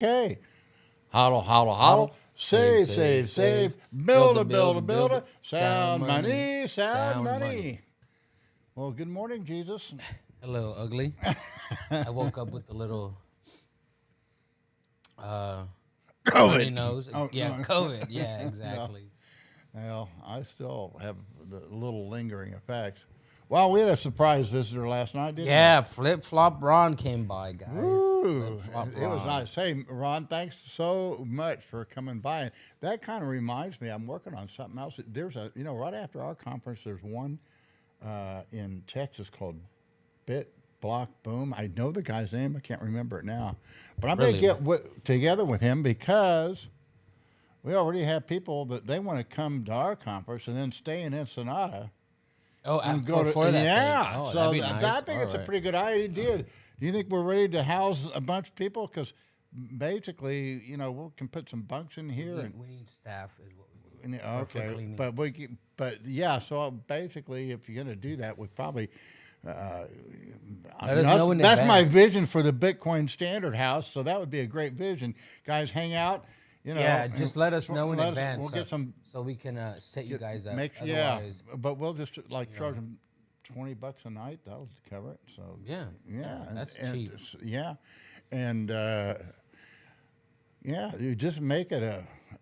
Okay. Hodl, hodl, hodl. Model. Save, Save, save, save, save. save. Build a, Build build a, a, build build a. a. Sound Sound money. money, sound Sound money. money. Well, good morning, Jesus. Hello, ugly. I woke up with a little runny COVID. nose. Oh, Yeah, no. COVID. Yeah, No. exactly. Well, I still have the little lingering effects. Well, we had a surprise visitor last night, didn't Yeah, Flip Flop Ron came by, we? guys. Flip Woo! Flop It was Ron. nice. Hey, Ron, thanks so much for coming by. That kind of reminds me, I'm working on something else. There's right after our conference, there's one in Texas called Bit Block Boom. I know the guy's name. I can't remember it now. But I'm going to Really? get together with him because we already have people that they want to come to our conference and then stay in Ensenada Oh, and go to for that thing. yeah. Oh, So that'd be nice. I think All it's a right. pretty good idea. Do you think we're ready to house a bunch of people? Because basically, we can put some bunks in here and We need staff, is what we need. For okay, cleaning. but yeah. So basically, if you're going to do that, we probably. Uh, Let us know in that's my advance. vision for the Bitcoin Standard House. So that would be a great vision. Guys, hang out. Yeah, just let us know in advance. We'll get some. so we can set you guys up. Yeah, Otherwise, but we'll just like charge them $20 a night. That'll cover it. So yeah, yeah, that's cheap. Yeah, and yeah, you just make it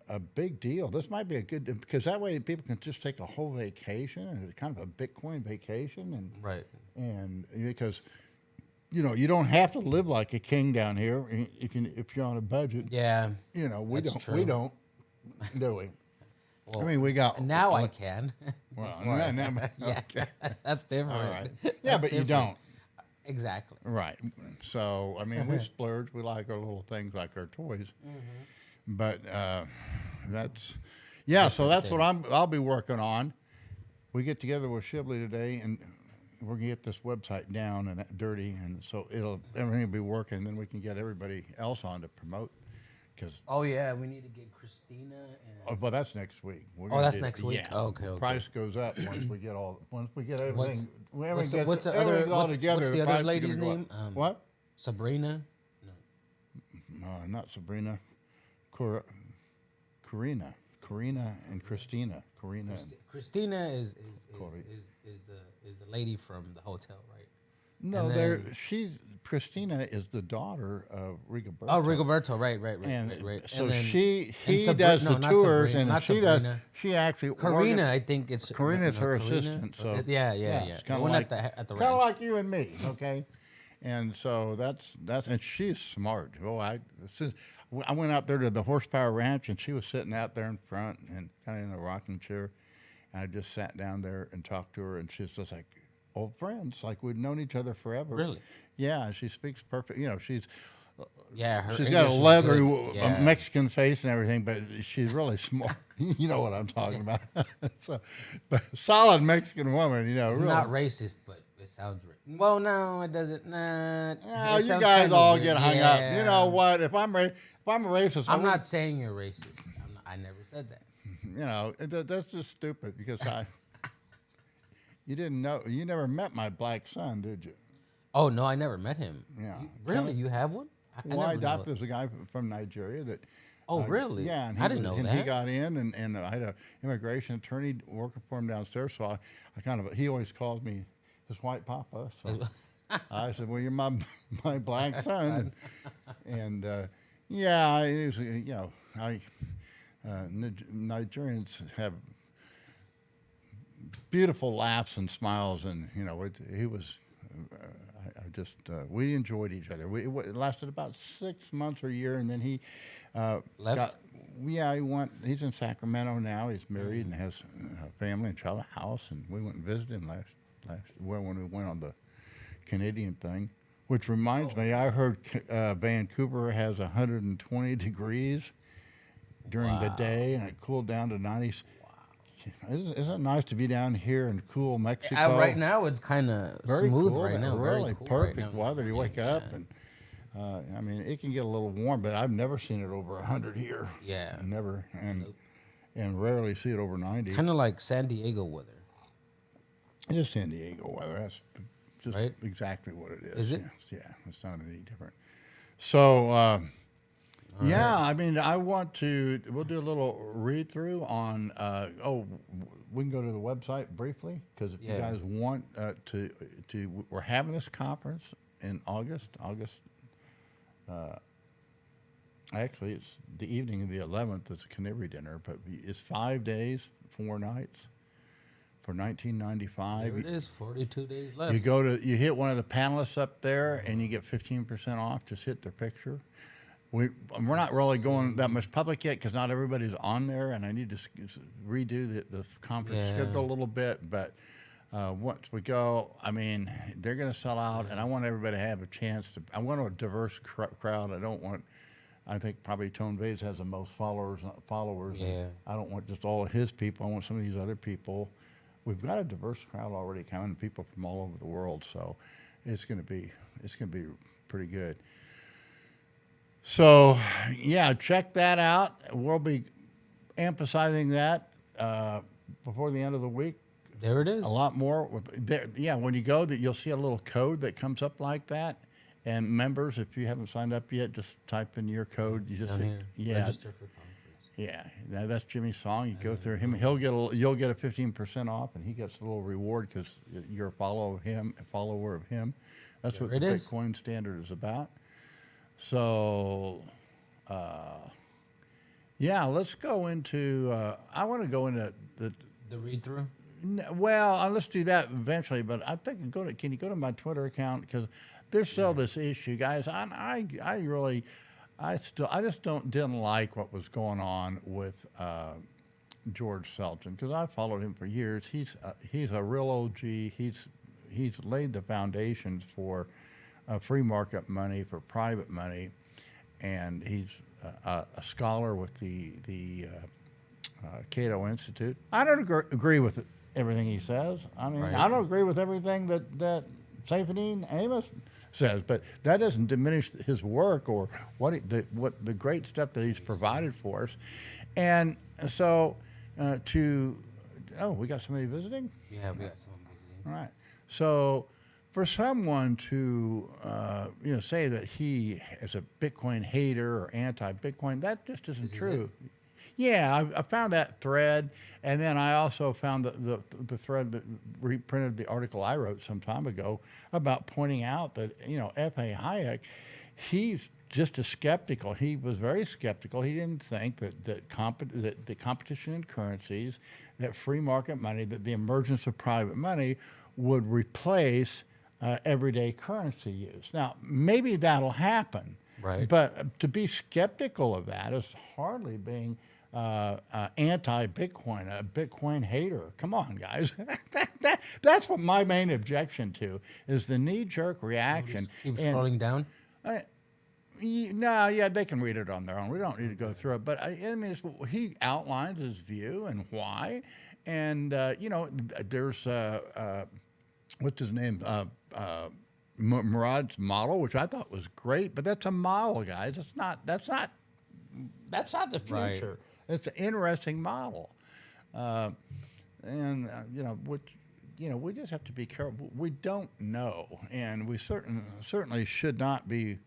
a big deal. This might be a good because that way people can just take a whole vacation and it's kind of a Bitcoin vacation Right. and because you don't have to live like a king down here if you're on a budget. Yeah. We That's don't true. we don't do we? Well, I mean, we got now I can. well, Yeah, okay. that's different. All right. Yeah, That's but you different. don't. Exactly. Right. So, I mean, we splurge. We like our little things like our toys. But yeah, so that's what I'll be working on. We get together with Shibley today and we're going to get this website down and dirty. And so everything will be working. Then we can get everybody else on to promote. Cause, Oh yeah, we need to get Christina and. but that's next week. That's next week? Yeah. Oh, okay. Price goes up once we get everything. What's the Everything other? gets all together. What's the price other is lady's gonna go name? up. What? Sabrina. No. Not Sabrina. Karina and Christina. Christina is Corey. the lady from the hotel, right? No, And there. then- Christina is the daughter of Rigoberto. Oh, Rigoberto, right. And so And then- he and does no, the not tours, Sabrina, and not she Sabrina. does. She actually. Karina, I think it's Karina's her Karina? assistant. So yeah. it's kind The of one like at the kind of ranch. like you and me, okay? And so that's and she's smart. Since I went out there to the Horsepower Ranch, and she was sitting out there in front and kind of in a rocking chair, and I just sat down there and talked to her, and she's just like old friends, like we'd known each other forever. Really? Yeah, she speaks perfect. She's Yeah, she's English got a is leathery good. Yeah. Mexican face and everything, but she's really smart. You know what I'm talking about. So, but solid Mexican woman. It's really. not racist, but it sounds racist. Well, no, it doesn't. Nah, Oh, it you sounds guys kinda all weird. get hung up. You know Yeah. what? If I'm a racist, I'm not saying you're racist. I never said that. That's just stupid because you didn't know. You never met my black son, did you? Oh no, I never met him. Yeah. Really? You have one? I Well, I never knew adopted it. a guy from Nigeria that. Oh, really? Yeah, and I didn't know and that. he got in, and I had an immigration attorney working for him downstairs. So he always calls me his white papa. So I said, "Well, you're my black son," and yeah, it was, Nigerians have beautiful laughs and smiles, and he was. We enjoyed each other. It lasted about 6 months or a year, and then he Left? he went. He's in Sacramento now. He's married and has a family and child, a house, and we went and visited him when we went on the Canadian thing. Which reminds me, I heard Vancouver has 120 degrees during the day, and it cooled down to 90. Isn't it nice to be down here in cool Mexico? Right now, it's kind of Very smooth cool, right now. really Very cool perfect right now. weather. You wake up Yeah. and I mean, it can get a little warm, but I've never seen it over 100 here. Yeah. Never, Nope. and rarely see it over 90. Kind of like San Diego weather. It is San Diego weather. That's just Right? exactly what it is. Is it? Yeah, it's not any different. So, All Yeah, right. I mean, we'll do a little read through on, we can go to the website briefly because if you Yeah. guys want we're having this conference in August. Actually, it's the evening of the 11th. It's a canary dinner, but it's 5 days, 4 nights for 1995. There it is. 42 days You left. you hit one of the panelists up there, and you get 15% off. Just hit their picture. We're not really going that much public yet because not everybody's on there, and I need to redo the conference Yeah. schedule a little bit. But once we go, I mean, they're going to sell out, and I want everybody to have a chance to. I want a diverse crowd. I don't want. I think probably Tone Vase has the most followers. Yeah. I don't want just all of his people. I want some of these other people. We've got a diverse crowd already coming, people from all over the world. So it's going to be pretty good. So, yeah, check that out. We'll be emphasizing that before the end of the week. There it is. A lot more. Yeah, when you go, that you'll see a little code that comes up like that. And members, if you haven't signed up yet, just type in your code. You just Down here. yeah, Register for conference. yeah. That's Jimmy's song. You go through him. You'll get a 15% off, and he gets a little reward because you're a follower of him. That's There what the it is. Bitcoin Standard is about. So, yeah, let's go into. I want to go into the. The read through. Well, let's do that eventually. But I think can you go to my Twitter account because there's still this issue, guys. I just didn't like what was going on with George Selton because I followed him for years. He's a real OG. He's laid the foundations for free market money, for private money, and he's a scholar with the Cato Institute. I don't agree with everything he says. I mean, Right. I don't agree with everything that Saifedean Ammous says, but that doesn't diminish his work or what the great stuff that he's provided for us. And so we got somebody visiting? Yeah, we got someone visiting. All right. So for someone to say that he is a Bitcoin hater or anti-Bitcoin, that just isn't This is true. Yeah, I found that thread, and then I also found the thread that reprinted the article I wrote some time ago about pointing out that F.A. Hayek, he's just as skeptical. He was very skeptical. He didn't think that the competition in currencies, that free market money, that the emergence of private money would replace everyday currency use. Now, maybe that'll happen, Right. but to be skeptical of that is hardly being anti-Bitcoin, a Bitcoin hater. Come on, guys. That's what my main objection to is the knee-jerk reaction. Keep And, scrolling down. no, yeah, they can read it on their own. We don't need to go through it. But I mean, he outlines his view and why. And there's what's his name? Murad's model, which I thought was great, but that's a model, guys. That's not the future. Right. It's an interesting model, we just have to be careful. We don't know, and we certainly should not be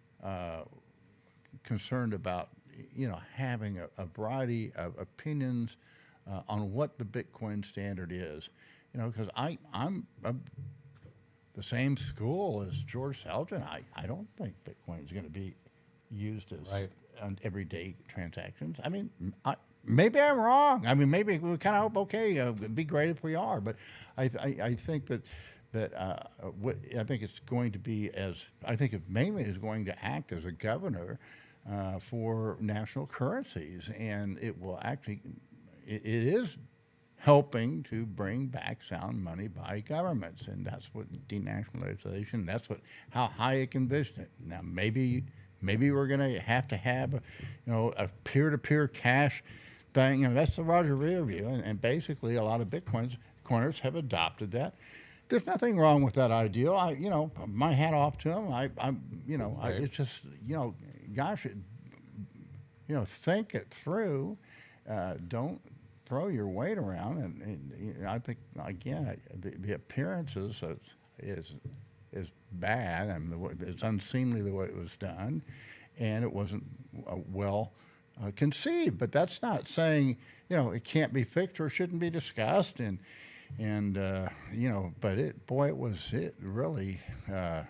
concerned about having a variety of opinions on what the Bitcoin standard is. Because I'm the same school as George Selton. I don't think Bitcoin is going to be used as Right. on everyday transactions. I mean, maybe I'm wrong. I mean, maybe we kind of hope, okay, it'd be great if we are. But I think I think it's going to be I think it mainly is going to act as a governor for national currencies, and it will actually it is helping to bring back sound money by governments, and that's what denationalization. That's how Hayek envisioned it. Now maybe we're going to have a peer-to-peer cash thing. That's the Roger Ver view, and basically a lot of Bitcoiners have adopted that. There's nothing wrong with that idea. My hat off to them. Right. It's just gosh, think it through. Don't throw your weight around, and I think again the appearances is bad. I mean, it's unseemly the way it was done, and it wasn't well conceived. But that's not saying, it can't be fixed or shouldn't be discussed. But it really, there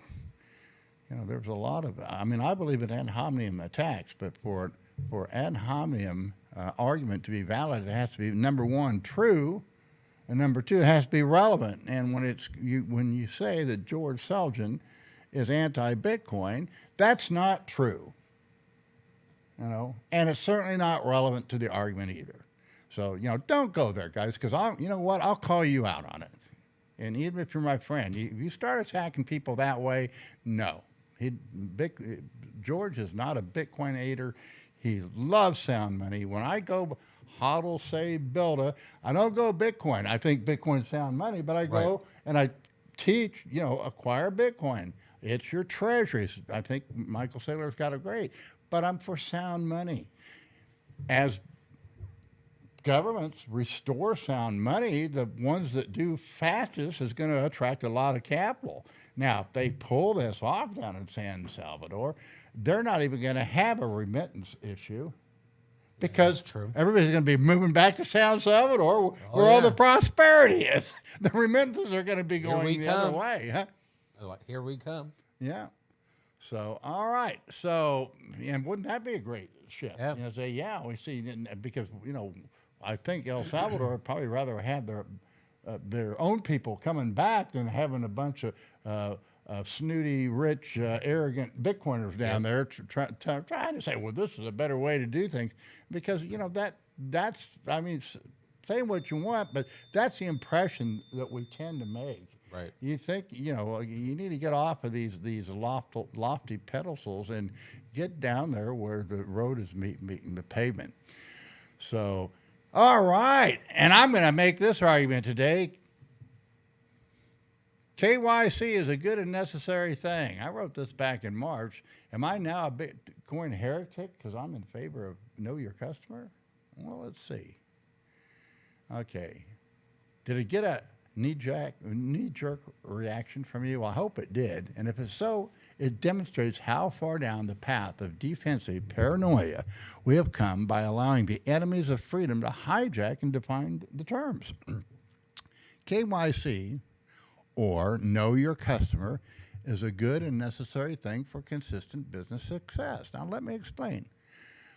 was a lot of, I believe in ad hominem attacks, but for ad hominem argument to be valid, it has to be, number one, true, and number two, it has to be relevant. And when you say that George Selgin is anti-Bitcoin, that's not true, and it's certainly not relevant to the argument either. So, don't go there, guys, because I'll call you out on it. And even if you're my friend, if you start attacking people that way, no. George is not a Bitcoin hater. He loves sound money. When I go hodl, save, builda, I don't go Bitcoin. I think Bitcoin sound money, but I go and I teach, acquire Bitcoin. It's your treasuries. I think Michael Saylor's got it great. But I'm for sound money. As governments restore sound money, the ones that do fastest is going to attract a lot of capital. Now, if they pull this off down in San Salvador, they're not even going to have a remittance issue because everybody's going to be moving back to San Salvador where all the prosperity is. The remittances are going to be going the other way. Huh? Like, here we come. Yeah. So, all right. So, and wouldn't that be a great shift? Yeah. We see, because, I think El Salvador would probably rather have their own people coming back than having a bunch of snooty, rich, arrogant Bitcoiners down there trying to say, well, this is a better way to do things. Because, say what you want, but that's the impression that we tend to make. Right. You think, you need to get off of these lofty pedestals and get down there where the road is meeting the pavement. So, all right, and I'm going to make this argument today. KYC is a good and necessary thing. I wrote this back in March. Am I now a Bitcoin heretic because I'm in favor of know your customer? Well, let's see. Okay. Did it get a knee-jerk reaction from you? I hope it did. And if it's so, it demonstrates how far down the path of defensive paranoia we have come by allowing the enemies of freedom to hijack and define the terms. KYC, or Know Your Customer, is a good and necessary thing for consistent business success. Now, let me explain.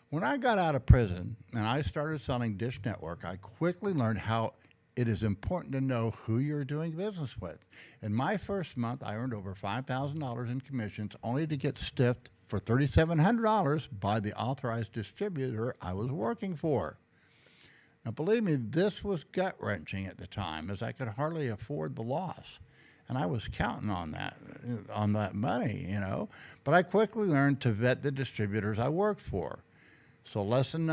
When I got out of prison and I started selling Dish Network, I quickly learned how it is important to know who you're doing business with. In my first month, I earned over $5,000 in commissions, only to get stiffed for $3,700 by the authorized distributor I was working for. Now, believe me, this was gut-wrenching at the time, as I could hardly afford the loss. And I was counting on that money, But I quickly learned to vet the distributors I worked for. So lesson,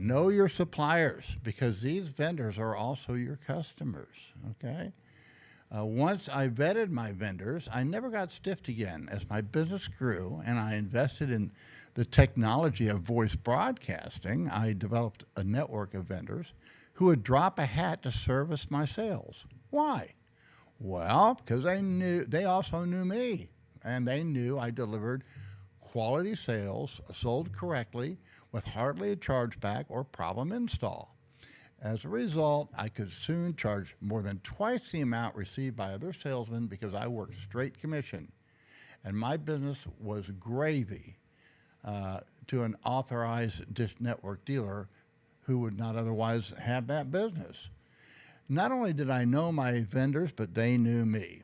know your suppliers, because these vendors are also your customers, okay? Once I vetted my vendors, I never got stiffed again. As my business grew and I invested in the technology of voice broadcasting, I developed a network of vendors who would drop a hat to service my sales. Why? Well, because they also knew me, and they knew I delivered quality sales, sold correctly, with hardly a chargeback or problem install. As a result, I could soon charge more than twice the amount received by other salesmen because I worked straight commission. And my business was gravy to an authorized Dish Network dealer who would not otherwise have that business. Not only did I know my vendors, but they knew me.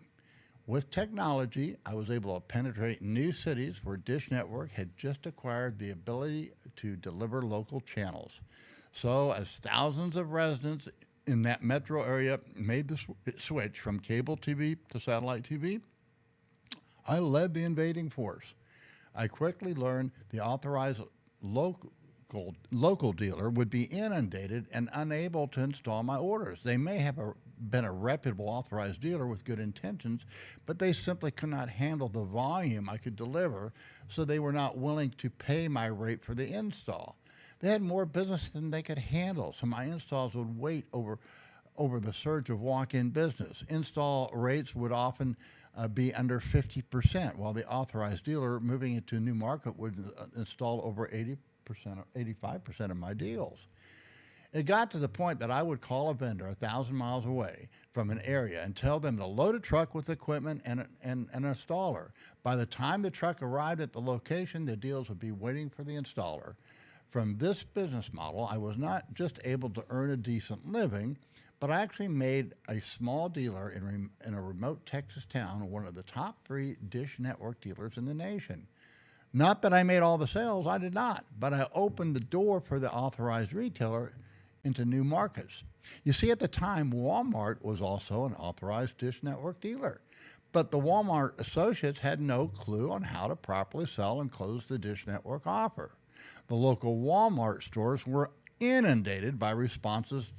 With technology, I was able to penetrate new cities where Dish Network had just acquired the ability to deliver local channels. So as thousands of residents in that metro area made the switch from cable TV to satellite TV, I led the invading force. I quickly learned the authorized local dealer would be inundated and unable to install my orders. They may have been a reputable authorized dealer with good intentions, but they simply could not handle the volume I could deliver, so they were not willing to pay my rate for the install. They had more business than they could handle, so my installs would wait over the surge of walk-in business. Install rates would often be under 50%, while the authorized dealer moving into a new market would install over 80% or 85% of my deals. It got to the point that I would call a vendor 1,000 miles away from an area and tell them to load a truck with equipment and an installer. By the time the truck arrived at the location, the deals would be waiting for the installer. From this business model, I was not just able to earn a decent living, but I actually made a small dealer in a remote Texas town one of the top 3 dish network dealers in the nation. Not that I made all the sales, I did not, but I opened the door for the authorized retailer into new markets. You see, at the time, Walmart was also an authorized dish network dealer, but the Walmart associates had no clue on how to properly sell and close the dish network offer. The local Walmart stores were inundated by responses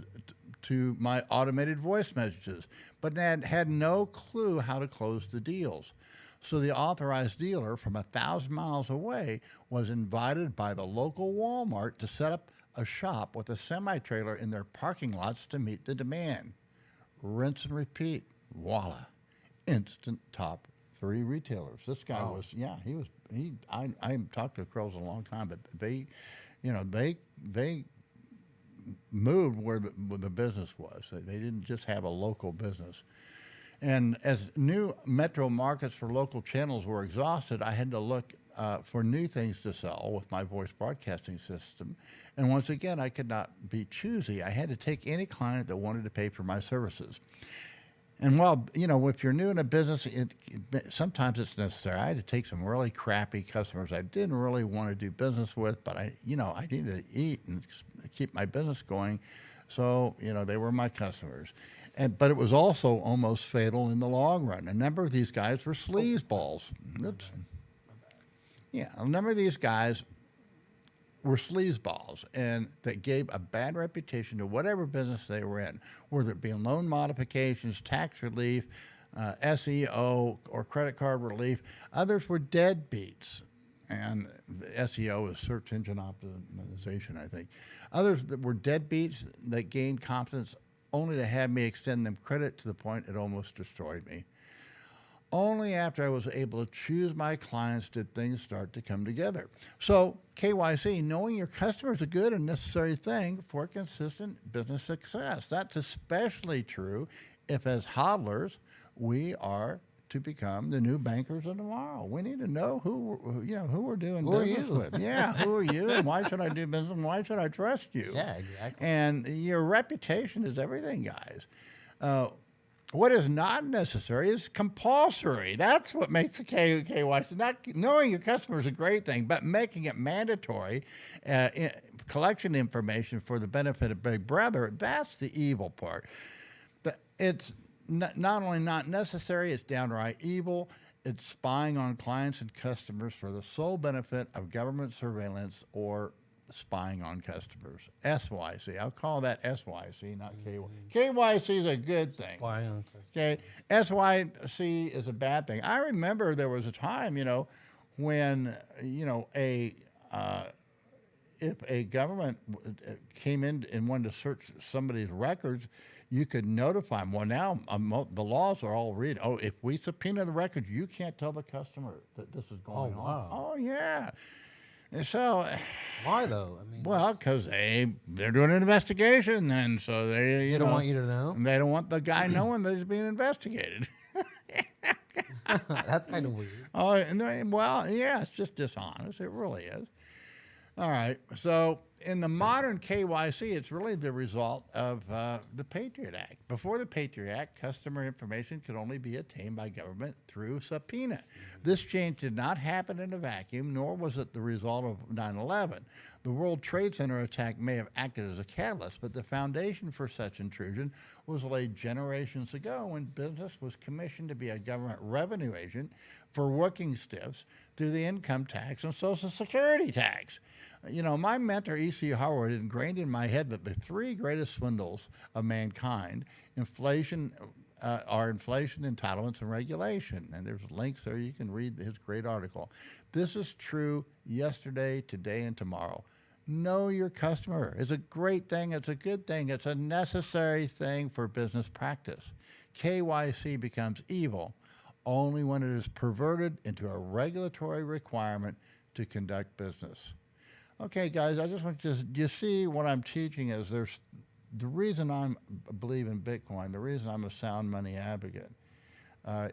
to my automated voice messages, but had no clue how to close the deals. So the authorized dealer from 1,000 miles away was invited by the local Walmart to set up a shop with a semi-trailer in their parking lots to meet the demand. Rinse and repeat. Voila. Instant top 3 retailers. This guy was, I talked to the Crows a long time, but they moved where the business was. They didn't just have a local business. And as new metro markets for local channels were exhausted, I had to look for new things to sell with my voice broadcasting system. And once again, I could not be choosy. I had to take any client that wanted to pay for my services. And while, if you're new in a business, sometimes it's necessary. I had to take some really crappy customers I didn't really want to do business with, but I needed to eat and keep my business going. So, they were my customers. But it was also almost fatal in the long run. A number of these guys were sleazeballs. Oops. Yeah, a number of these guys were sleazeballs, and that gave a bad reputation to whatever business they were in, whether it be loan modifications, tax relief, SEO, or credit card relief. Others were deadbeats, and SEO is search engine optimization, I think. Others that were deadbeats that gained confidence only to have me extend them credit to the point it almost destroyed me. Only after I was able to choose my clients did things start to come together. So KYC, knowing your customer, is a good and necessary thing for consistent business success. That's especially true if, as hodlers, we are to become the new bankers of tomorrow. We need to know who we're doing business with. Yeah, who are you, and why should I do business, and why should I trust you? Yeah, exactly. And your reputation is everything, guys. What is not necessary is compulsory. That's what makes the KYC. Not knowing your customer is a great thing, but making it mandatory, collection information for the benefit of Big Brother, that's the evil part. But it's not only not necessary, it's downright evil. It's spying on clients and customers for the sole benefit of government surveillance or spying on customers. SYC. I'll call that SYC, not KYC. KYC is a good thing. Spy on customers. Okay. SYC is a bad thing. I remember there was a time, when, if a government came in and wanted to search somebody's records, you could notify them. Well, now the laws are all read. Oh, if we subpoena the records, you can't tell the customer that this is going on. Oh, yeah. And so, why though? I mean, well, because they're doing an investigation, and so they don't want you to know. They don't want the guy knowing that he's being investigated. That's kind of weird. Oh, well, yeah, it's just dishonest. It really is. All right. So in the modern KYC, it's really the result of the Patriot Act. Before the Patriot Act, customer information could only be obtained by government through subpoena. This change did not happen in a vacuum, nor was it the result of 9/11. The World Trade Center attack may have acted as a catalyst, but the foundation for such intrusion was laid generations ago when business was commissioned to be a government revenue agent for working stiffs through the income tax and Social Security tax. My mentor, E.C. Howard, ingrained in my head that the 3 greatest swindles of mankind are inflation, entitlements, and regulation. And there's links there. You can read his great article. This is true yesterday, today, and tomorrow. Know your customer. It's a great thing. It's a good thing. It's a necessary thing for business practice. KYC becomes evil only when it is perverted into a regulatory requirement to conduct business. Okay, guys, I just want you see what I'm teaching is there's the reason I believe in Bitcoin, the reason I'm a sound money advocate,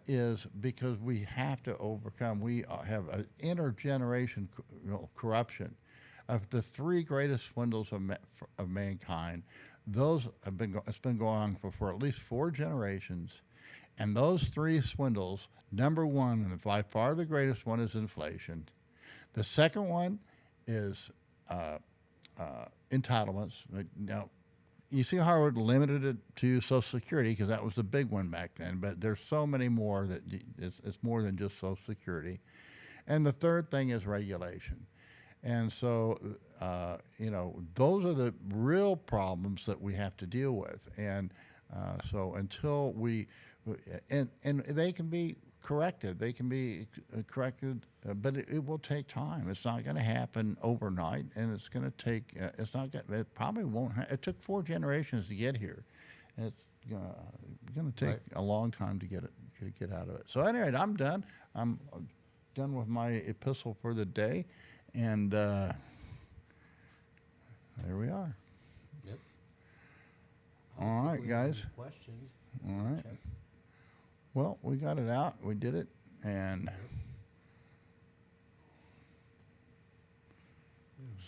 is because we have to overcome. We have an intergeneration corruption of the three greatest swindles of mankind. Those have been it's been going on for at least 4 generations, and those three swindles. Number one, and by far the greatest one, is inflation. The second one is entitlements. Now, you see how it limited it to Social Security because that was the big one back then. But there's so many more that it's more than just Social Security. And the third thing is regulation. And so, those are the real problems that we have to deal with. And so until and they can be corrected. They can be corrected, but it will take time. It's not going to happen overnight, and it's going to take. It's not. It probably won't. It took 4 generations to get here. It's going to take a long time to get out of it. So anyway, I'm done. I'm done with my epistle for the day, and there we are. Yep. All right, guys. Questions? All right. Check. Well, we got it out. We did it, and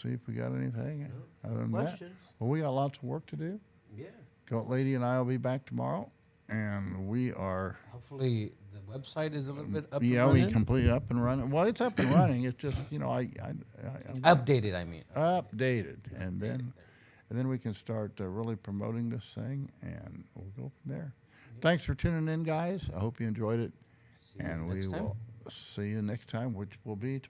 see if we got anything other than Questions? that. Well, we got lots of work to do. Yeah. Goat Lady and I will be back tomorrow, and we are. Hopefully the website is a little bit up Yeah, and running. we completely up and running. Well, it's up and running. It's just Updated, I mean. updated, and then we can start really promoting this thing, and we'll go from there. Thanks for tuning in, guys. I hope you enjoyed it, See you and we next time. will see you next time, which will be tomorrow.